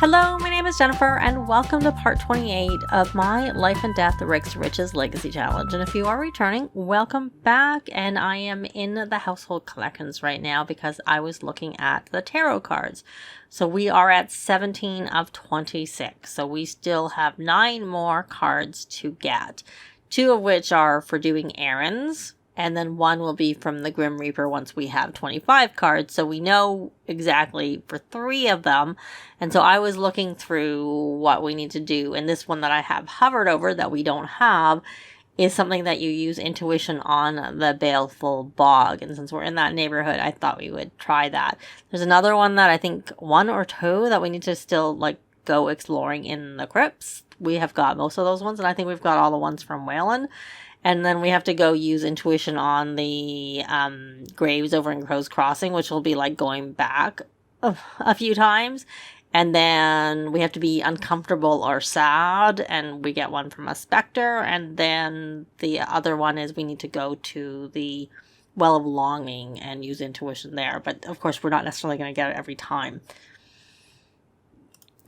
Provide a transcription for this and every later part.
Hello, my name is Jennifer, and welcome to part 28 of my Life and Death Rags to Riches Legacy Challenge. And if you are returning, welcome back. And I am in the household collections right now because I was looking at the tarot cards. So we are at 17 of 26. So we still have 9 more cards to get, 2 of which are for doing errands. And then 1 will be from the Grim Reaper once we have 25 cards. So we know exactly for 3 of them. And so I was looking through what we need to do. And this one that I have hovered over that we don't have is something that you use intuition on the baleful bog. And since we're in that neighborhood, I thought we would try that. There's another one that I think 1 or 2 that we need to still go exploring in the crypts. We have got most of those ones. And I think we've got all the ones from Whalen. And then we have to go use intuition on the graves over in Crow's Crossing, which will be like going back a few times. And then we have to be uncomfortable or sad, and we get 1 from a specter. And then the other one is we need to go to the Well of Longing and use intuition there. But of course, we're not necessarily going to get it every time.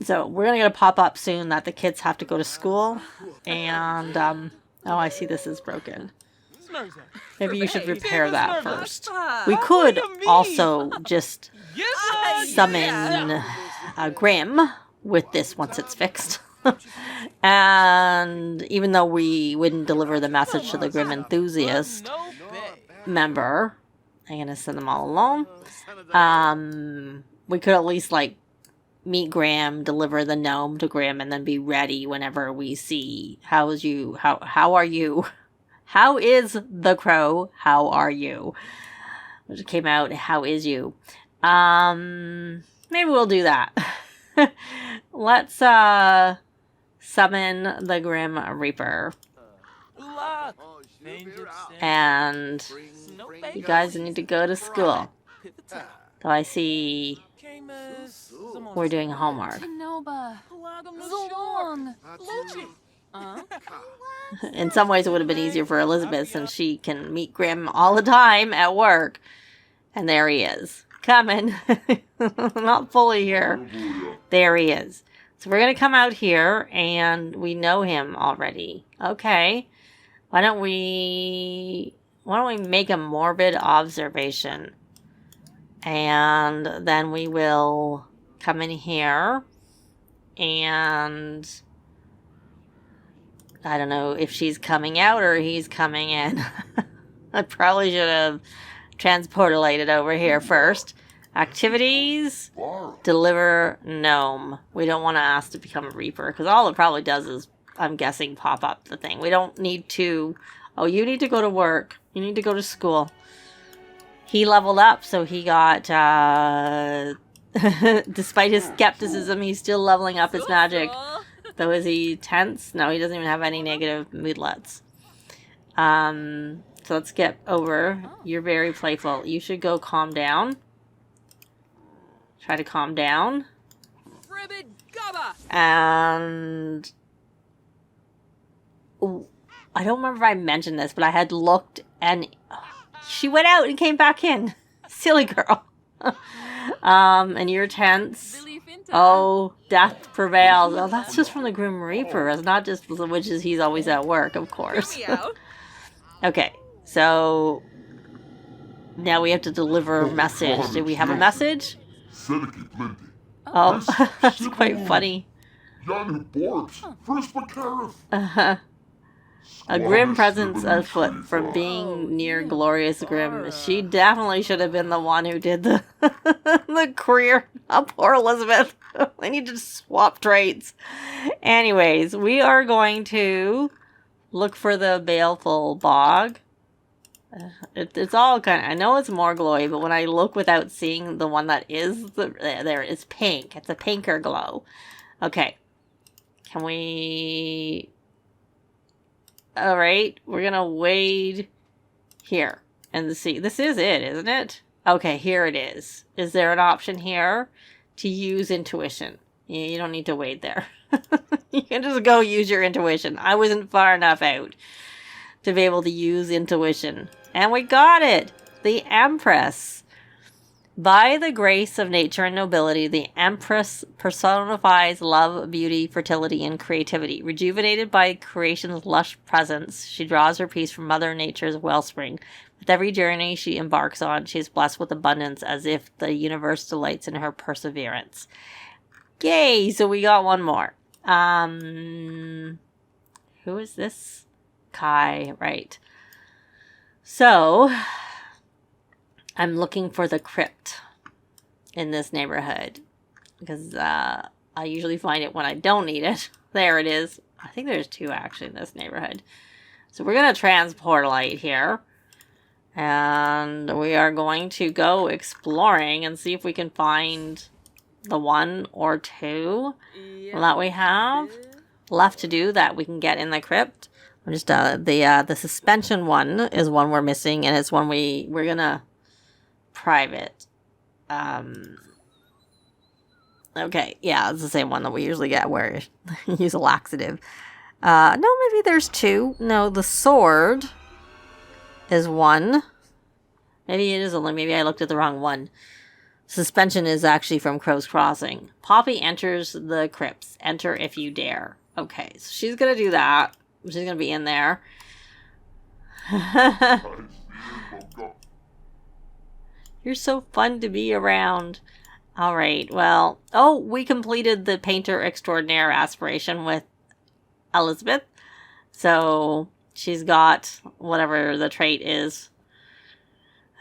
So we're going to get a pop-up soon that the kids have to go to school. And oh, I see this is broken. Maybe you should repair that first. We could also just summon Grim with this once it's fixed. And even though we wouldn't deliver the message to the Grim Enthusiast member, I'm going to send them all alone. We could at least meet Graham, deliver the gnome to Graham, and then be ready whenever we see how are you? How is the crow? How are you? Which came out, how is you? Maybe we'll do that. Let's summon the Grim Reaper. And you guys need to go to school. So I see we're doing homework. In some ways, it would have been easier for Elizabeth since she can meet Grim all the time at work. And there he is. Coming. Not fully here. There he is. So we're going to come out here, and we know him already. Okay. Why don't we make a morbid observation? And then we will come in here, and I don't know if she's coming out or he's coming in. I probably should have transported over here first. Activities, deliver gnome. We don't want to ask to become a Reaper, because all it probably does is, I'm guessing, pop up the thing. We don't need to, oh, you need to go to work. You need to go to school. He leveled up, so he got, despite his skepticism, he's still leveling up his magic. So is he tense? No, he doesn't even have any negative moodlets. So let's get over. You're very playful. You should go calm down. Try to calm down. And ooh, I don't remember if I mentioned this, but I had looked and she went out and came back in. Silly girl. And you're tense. Oh, death prevails. Oh, that's just from the Grim Reaper. It's not just the witches. He's always at work, of course. Okay, so now we have to deliver a message. Do we have a message? Oh, that's quite funny. A grim presence afoot from being near Glorious Grim. She definitely should have been the one who did the the career. Oh, poor Elizabeth. I need to swap traits. Anyways, we are going to look for the baleful bog. It's all kind of, I know it's more glowy, but when I look without seeing the one that is, there it's pink. It's a pinker glow. Okay. Can we... Alright, we're gonna wade here in the sea. This is it, isn't it? Okay, here it is. Is there an option here to use intuition? You don't need to wade there. You can just go use your intuition. I wasn't far enough out to be able to use intuition. And we got it! The Empress. By the grace of nature and nobility, the Empress personifies love, beauty, fertility, and creativity. Rejuvenated by creation's lush presence, she draws her peace from Mother Nature's wellspring. With every journey she embarks on, she is blessed with abundance, as if the universe delights in her perseverance. Yay! So we got one more. Who is this? Kai, right. So, I'm looking for the crypt in this neighborhood because I usually find it when I don't need it. There it is. I think there's two actually in this neighborhood. So we're going to transport light here. And we are going to go exploring and see if we can find the one or two that we have left to do that we can get in the crypt. I'm just the suspension one is one we're missing, and it's one we're gonna private. Okay, yeah, it's the same one that we usually get where you use a laxative. No, maybe there's two. No, the sword is one. Maybe it is only. Maybe I looked at the wrong one. Suspension is actually from Crow's Crossing. Poppy enters the crypts. Enter if you dare. Okay, so she's gonna do that. She's gonna be in there. You're so fun to be around. All right, well, we completed the Painter Extraordinaire aspiration with Elizabeth. So she's got whatever the trait is.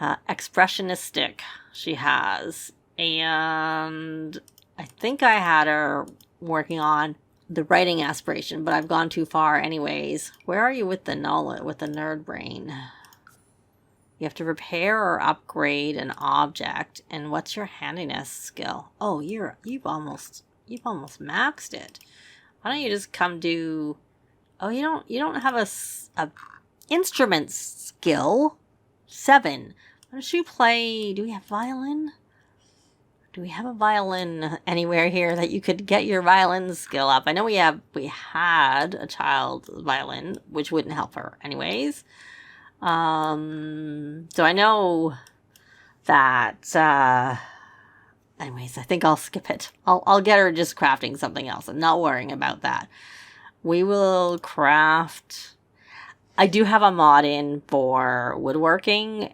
Expressionistic she has. And I think I had her working on the writing aspiration, but I've gone too far anyways. Where are you with the nerd brain? You have to repair or upgrade an object. And what's your handiness skill? Oh, you've almost maxed it. Why don't you just come do? Oh, you don't have a instrument skill 7. Why don't you play? Do we have violin? Do we have a violin anywhere here that you could get your violin skill up? I know we had a child's violin, which wouldn't help her anyways. So I know that, anyways, I think I'll skip it. I'll get her just crafting something else. I'm not worrying about that. We will craft. I do have a mod in for woodworking,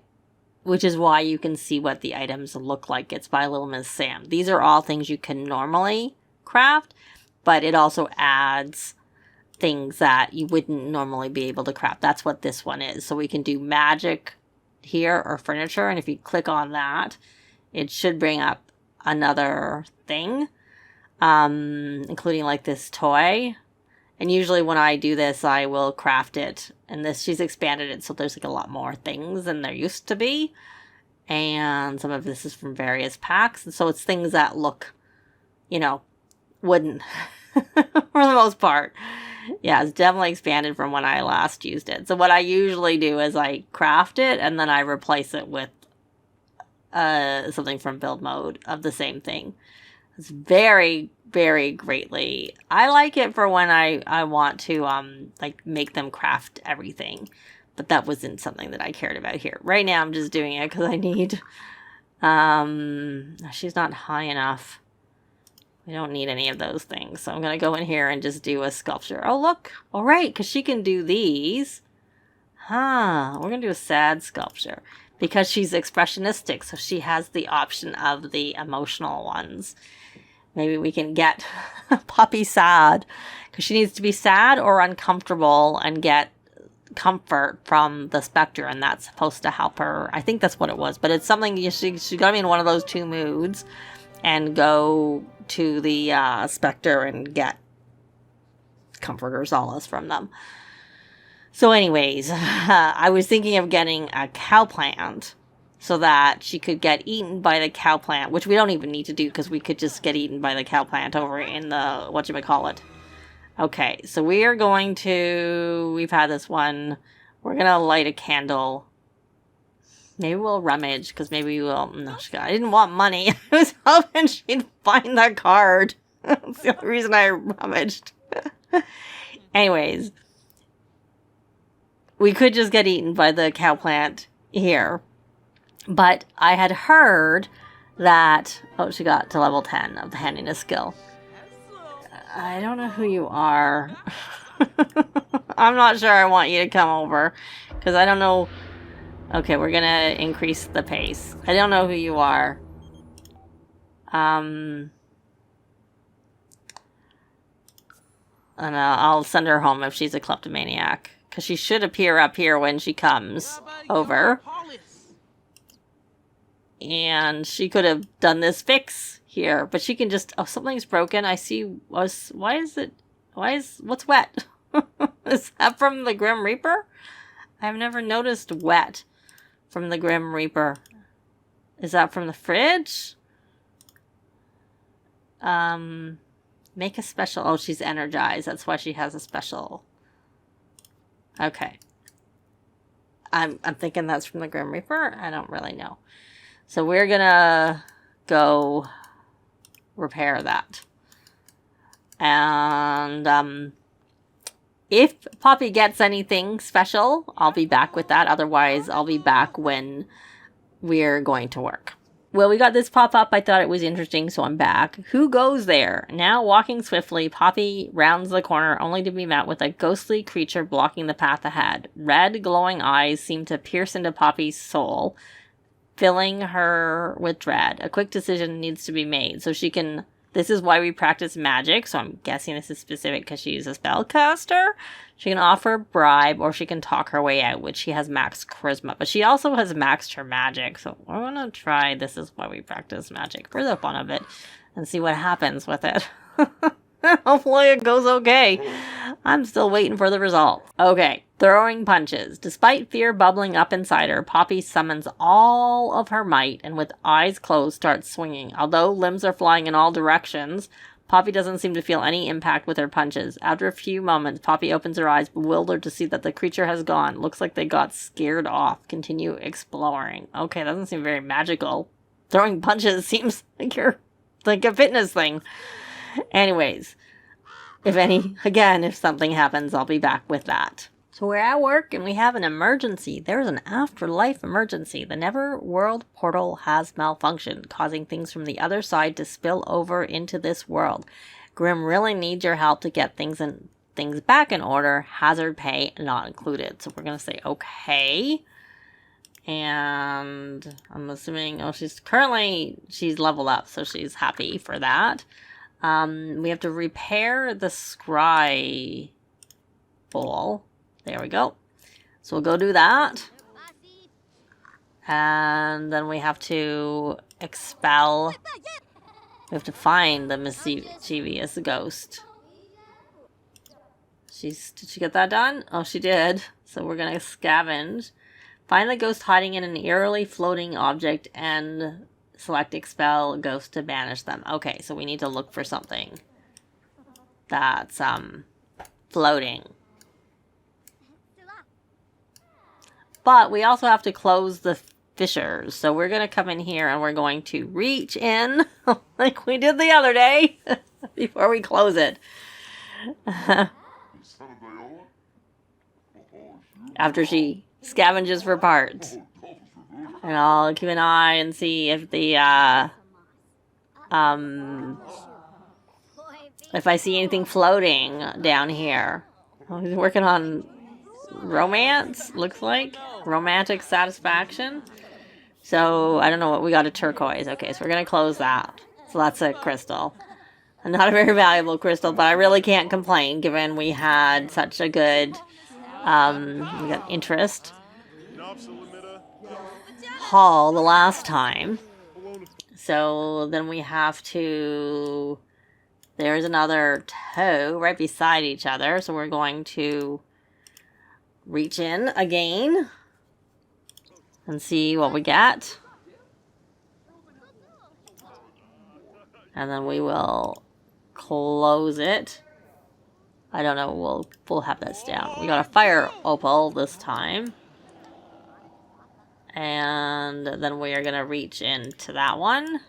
which is why you can see what the items look like. It's by Little Miss Sam. These are all things you can normally craft, but it also adds things that you wouldn't normally be able to craft. That's what this one is. So we can do magic here or furniture, and if you click on that, it should bring up another thing, including like this toy. And usually when I do this, I will craft it. And this, she's expanded it, so there's like a lot more things than there used to be. And some of this is from various packs. And so it's things that look, wooden for the most part. Yeah, it's definitely expanded from when I last used it. So what I usually do is I craft it and then I replace it with something from build mode of the same thing. It's very, very greatly. I like it for when I want to make them craft everything, but that wasn't something that I cared about here. Right now I'm just doing it because I need. She's not high enough. We don't need any of those things, so I'm gonna go in here and just do a sculpture. Oh look, all right, because she can do these. We're gonna do a sad sculpture because she's expressionistic, so she has the option of the emotional ones. Maybe we can get Poppy sad because she needs to be sad or uncomfortable and get comfort from the specter, and that's supposed to help her. I think that's what it was, but it's something she got to be in one of those two moods and go to the specter and get comfort or solace from them. So anyways, I was thinking of getting a cow plant so that she could get eaten by the cow plant, which we don't even need to do because we could just get eaten by the cow plant over in the, whatchamacallit. Okay, so we are going to, we've had this one, we're going to light a candle. Maybe we'll rummage, because maybe we'll, no, I didn't want money. I was hoping she'd find that card. That's the only reason I rummaged. Anyways, we could just get eaten by the cow plant here. But I had heard that... Oh, she got to level 10 of the handiness skill. I don't know who you are. I'm not sure I want you to come over. Because I don't know... Okay, we're gonna increase the pace. I don't know who you are. And I'll send her home if she's a kleptomaniac. Because she should appear up here when she comes over. And she could have done this fix here. But she can just... Oh, something's broken. I see... What's wet? Is that from the Grim Reaper? I've never noticed wet from the Grim Reaper. Is that from the fridge? Make a special... Oh, she's energized. That's why she has a special. Okay. I'm thinking that's from the Grim Reaper. I don't really know. So we're gonna go repair that. And if Poppy gets anything special, I'll be back with that. Otherwise, I'll be back when we're going to work. Well, we got this pop-up. I thought it was interesting, so I'm back. Who goes there? Now, walking swiftly, Poppy rounds the corner, only to be met with a ghostly creature blocking the path ahead. Red, glowing eyes seem to pierce into Poppy's soul, filling her with dread. A quick decision needs to be made, so she can... This is why we practice magic, so I'm guessing this is specific because she's a spellcaster. She can offer a bribe, or she can talk her way out, which she has max charisma. But she also has maxed her magic, so we're going to try this is why we practice magic for the fun of it, and see what happens with it. Hopefully it goes okay. I'm still waiting for the result. Okay, throwing punches. Despite fear bubbling up inside her, Poppy summons all of her might and with eyes closed starts swinging. Although limbs are flying in all directions, Poppy doesn't seem to feel any impact with her punches. After a few moments, Poppy opens her eyes, bewildered to see that the creature has gone. Looks like they got scared off. Continue exploring. Okay, doesn't seem very magical. Throwing punches seems like like a fitness thing. Anyways, if something happens, I'll be back with that. So we're at work and we have an emergency. There's an afterlife emergency. The Netherworld portal has malfunctioned, causing things from the other side to spill over into this world. Grim really needs your help to get things back in order. Hazard pay not included. So we're going to say okay. And I'm assuming, she's leveled up, so she's happy for that. We have to repair the scry bowl. There we go. So we'll go do that. And then we have to expel. We have to find the mischievous ghost. Did she get that done? Oh, she did. So we're going to scavenge. Find the ghost hiding in an eerily floating object and select expel ghost to banish them. Okay, so we need to look for something that's floating. But we also have to close the fissures. So we're going to come in here and we're going to reach in like we did the other day before we close it. After she scavenges for parts. And I'll keep an eye and see if the, if I see anything floating down here. Oh, he's working on romance, looks like. Romantic satisfaction. So, I don't know what, we got a turquoise. Okay, so we're going to close that. So that's a crystal. Not a very valuable crystal, but I really can't complain given we had such a good, we got interest haul the last time. So then we have to, there's another toe right beside each other, so we're going to reach in again and see what we get, and then we will close it. I don't know, we'll have this down. We got a fire opal this time. And then we are going to reach into that one.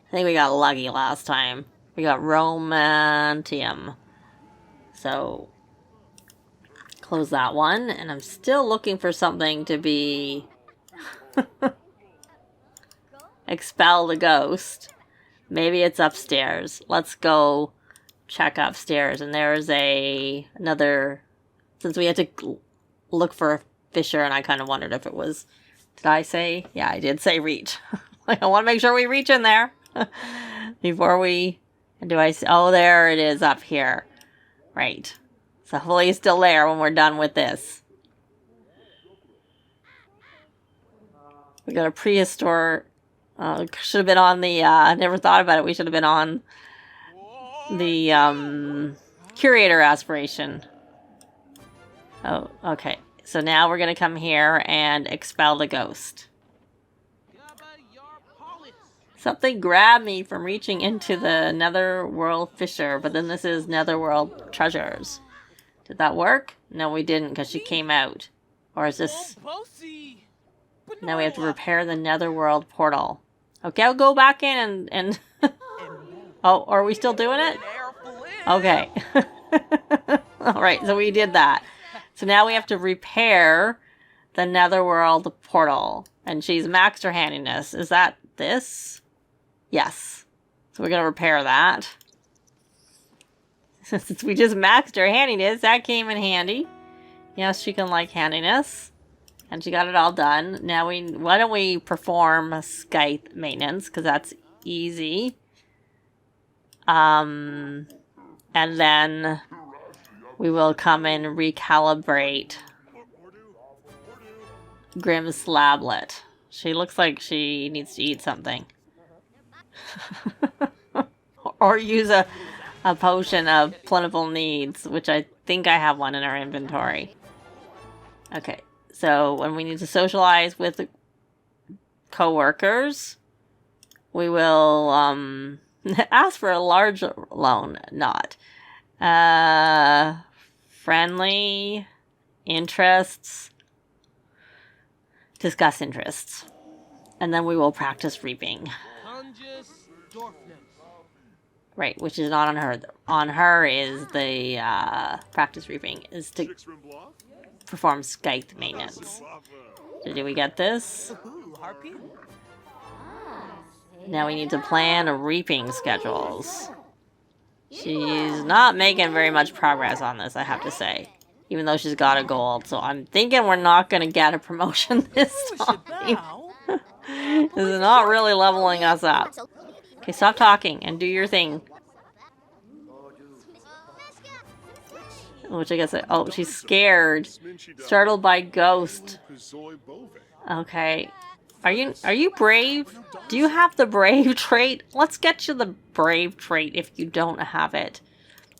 I think we got lucky last time. We got Romantium. So, close that one. And I'm still looking for something to be expel the ghost. Maybe it's upstairs. Let's go check upstairs. And there's another, since we had to look for a fissure, and I kind of wondered if it was, did I say? Yeah, I did say reach. Like, I want to make sure we reach in there before we, oh, there it is up here. Right. So hopefully it's still there when we're done with this. We got a prehistoric, should have been on the, I never thought about it. We should have been on the curator aspiration. Oh, okay. So now we're going to come here and expel the ghost. Something grabbed me from reaching into the Netherworld Fissure, but then this is Netherworld Treasures. Did that work? No, we didn't, because she came out. Or is this... Now we have to repair the Netherworld portal. Okay, I'll go back in and... Oh, are we still doing it? Okay. Alright, so we did that. So now we have to repair the Netherworld portal. And she's maxed her handiness. Is that this? Yes. So we're going to repair that. Since we just maxed her handiness, that came in handy. Yes, she can like handiness. And she got it all done. Now why don't we perform scythe maintenance, because that's easy. And then we will come and recalibrate Grim's Slablet. She looks like she needs to eat something. Or use a potion of plentiful needs, which I think I have one in our inventory. Okay. So when we need to socialize with co-workers, we will ask for a large loan. Not. Friendly interests. Discuss interests. And then we will practice reaping. Right, which is not on her. On her is the practice reaping is to perform scythe maintenance. So do we get this? Now we need to plan reaping schedules. She's not making very much progress on this, I have to say. Even though she's got a gold. So I'm thinking we're not going to get a promotion this time. This is not really leveling us up. Okay, stop talking and do your thing. Which I guess... Oh, she's scared. Startled by ghost. Okay. Are you brave? Do you have the brave trait? Let's get you the brave trait if you don't have it.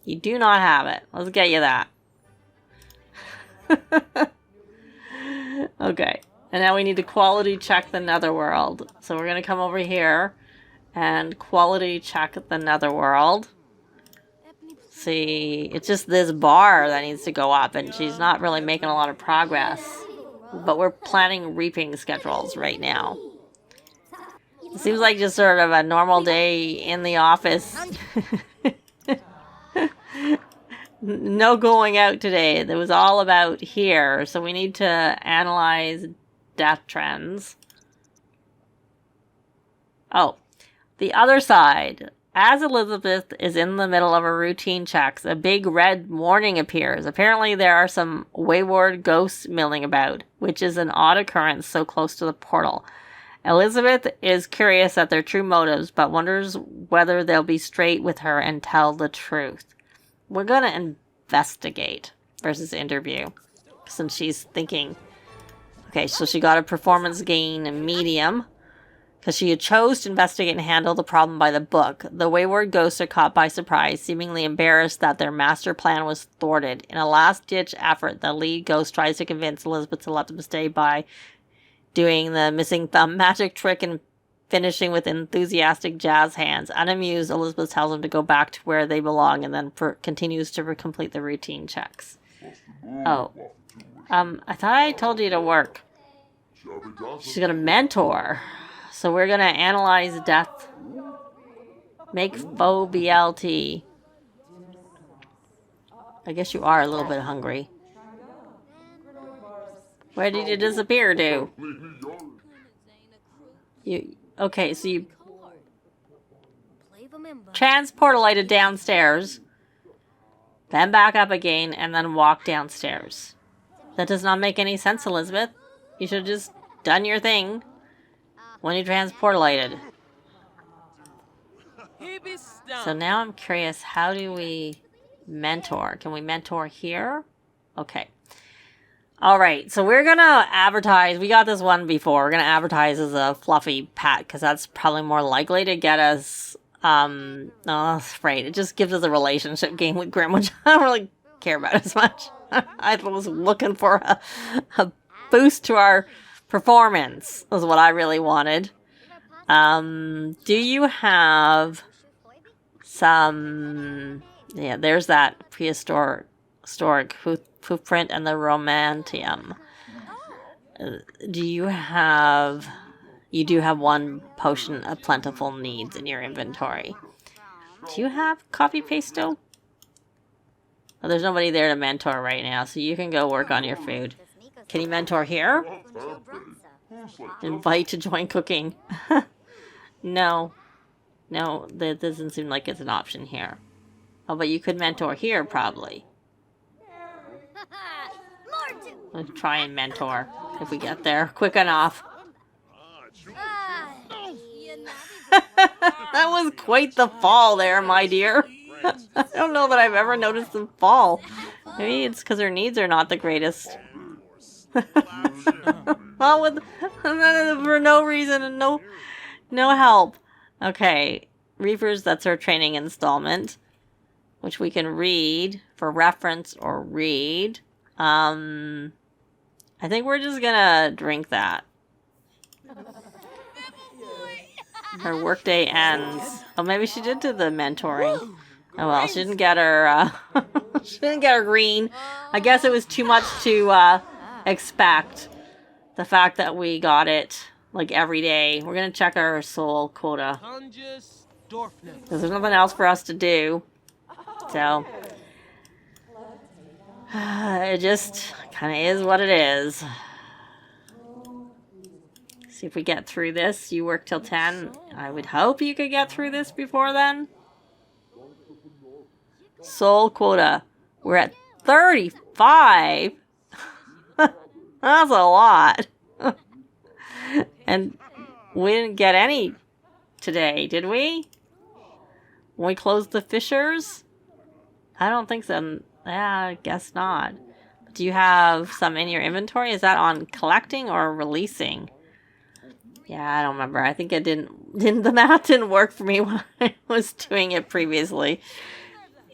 You do not have it. Let's get you that. Okay. And now we need to quality check the Netherworld. So we're going to come over here and quality check the Netherworld. See, it's just this bar that needs to go up, and she's not really making a lot of progress. But we're planning reaping schedules right now. It seems like just sort of a normal day in the office. No going out today. It was all about here. So we need to analyze death trends. Oh, the other side. As Elizabeth is in the middle of her routine checks, a big red warning appears. Apparently there are some wayward ghosts milling about, which is an odd occurrence so close to the portal. Elizabeth is curious at their true motives, but wonders whether they'll be straight with her and tell the truth. We're going to investigate versus interview, since she's thinking. Okay, so she got a performance gain medium. Because she had chose to investigate and handle the problem by the book. The wayward ghosts are caught by surprise, seemingly embarrassed that their master plan was thwarted. In a last-ditch effort, the lead ghost tries to convince Elizabeth to let them stay by doing the missing thumb magic trick and finishing with enthusiastic jazz hands. Unamused, Elizabeth tells them to go back to where they belong and then continues to complete the routine checks. Oh. I thought I told you to work. She's going to mentor. So we're going to analyze death. Make faux BLT. I guess you are a little bit hungry. Where did you disappear to? Okay, so you transportalited downstairs, then back up again, and then walk downstairs. That does not make any sense, Elizabeth. You should have just done your thing when you transportalited. So now I'm curious, how do we mentor? Can we mentor here? Okay. All right, so we're going to advertise. We got this one before. We're going to advertise as a fluffy pet because that's probably more likely to get us, no, that's right. It just gives us a relationship game with Grim, which I don't really care about as much. I was looking for a boost to our performance was what I really wanted. Do you have some, yeah, there's that prehistoric footprint and the Romantium. You do have one potion of plentiful needs in your inventory. Do you have copy paste still? Oh, there's nobody there to mentor right now, so you can go work on your food. Can you mentor here? Invite to join cooking. No, that doesn't seem like it's an option here. Oh, but you could mentor here, probably. Let's try and mentor if we get there quick enough. That was quite the fall there, my dear. I don't know that I've ever noticed them fall. Maybe it's because her needs are not the greatest. Well, for no reason and no help. Okay, Reapers, that's our training installment, which we can read for reference or read. I think we're just gonna drink that. Her workday ends. Oh, maybe she did do the mentoring. Oh well, she didn't get her. She didn't get her green. I guess it was too much to expect. The fact that we got it like every day. We're gonna check our soul quota because there's nothing else for us to do. So it just kind of is what it is. See if we get through this. You work till 10. I would hope you could get through this before then. Soul quota. We're at 35. That's a lot. And we didn't get any today, did we? When we closed the fissures? I don't think so. Yeah, I guess not. Do you have some in your inventory? Is that on collecting or releasing? Yeah, I don't remember. I think it the math didn't work for me when I was doing it previously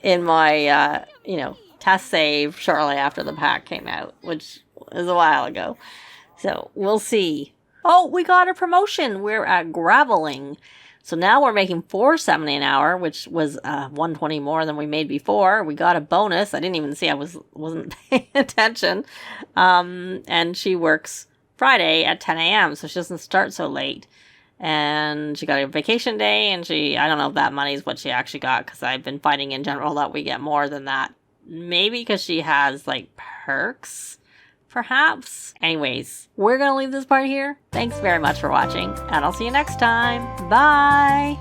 in my, test save shortly after the pack came out, which was a while ago. So we'll see. Oh, we got a promotion. We're at graveling. So now we're making $4.70 an hour, which was $1.20 more than we made before. We got a bonus. I didn't even see. I wasn't paying attention. And she works Friday at 10 a.m. so she doesn't start so late. And she got a vacation day, and I don't know if that money is what she actually got, because I've been finding in general that we get more than that. Maybe because she has, like, perks, perhaps. Anyways, we're going to leave this part here. Thanks very much for watching, and I'll see you next time. Bye!